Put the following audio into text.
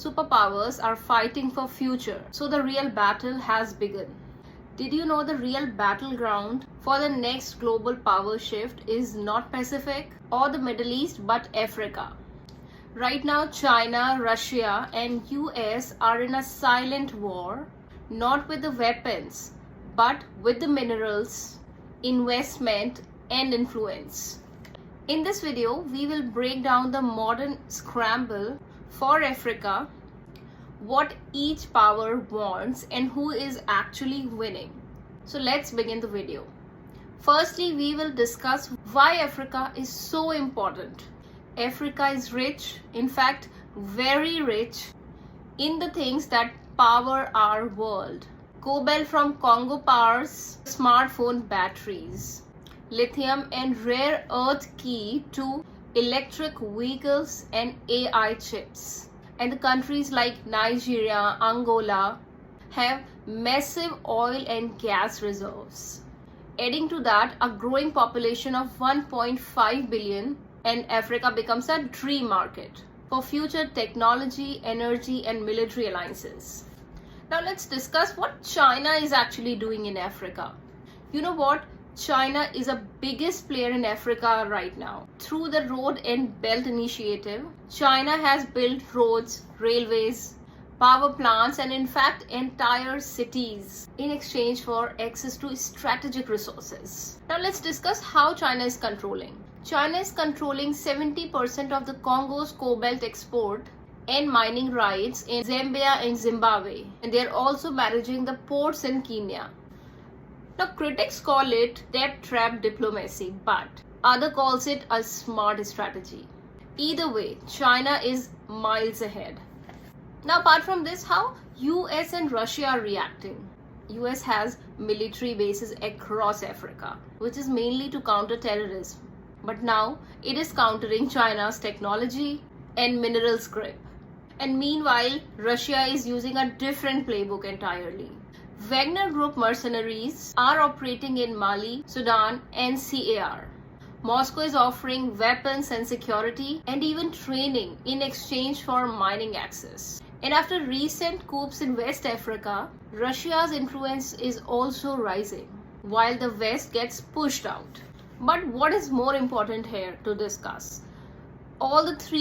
superpowers are fighting for future. So the real battle has begun. Did you know the real battleground for the next global power shift is not Pacific or the Middle East but Africa? Right now, China, Russia, and US are in a silent war, not with the weapons, but with the minerals, investment, and influence. In this video, we will break down the modern scramble for Africa, what each power wants, and who is actually winning. So let's begin the video. Firstly, we will discuss why Africa is so important. Africa is rich, in fact, very rich, in the things that power our world. Cobalt from Congo powers smartphone batteries. Lithium and rare earth key to electric vehicles and AI chips. And the countries like Nigeria, Angola have massive oil and gas reserves. Adding to that, a growing population of 1.5 billion, and Africa becomes a dream market for future technology, energy, and military alliances. Now let's discuss what China is actually doing in Africa. You know what? China is the biggest player in Africa right now. Through the Road and Belt Initiative, China has built roads, railways, power plants, and in fact entire cities in exchange for access to strategic resources. Now let's discuss how China is controlling. China is controlling 70% of the Congo's cobalt export and mining rights in Zambia and Zimbabwe, and they are also managing the ports in Kenya. Now critics call it debt trap diplomacy, but others calls it a smart strategy. Either way, China is miles ahead. Now apart from this, how US and Russia are reacting. US has military bases across Africa, which is mainly to counter terrorism. But now it is countering China's technology and minerals grip. And meanwhile, Russia is using a different playbook entirely. Wagner Group mercenaries are operating in Mali, Sudan, and CAR. Moscow is offering weapons and security and even training in exchange for mining access. And after recent coups in West Africa, Russia's influence is also rising, while the West gets pushed out. But what is more important here to discuss? All the three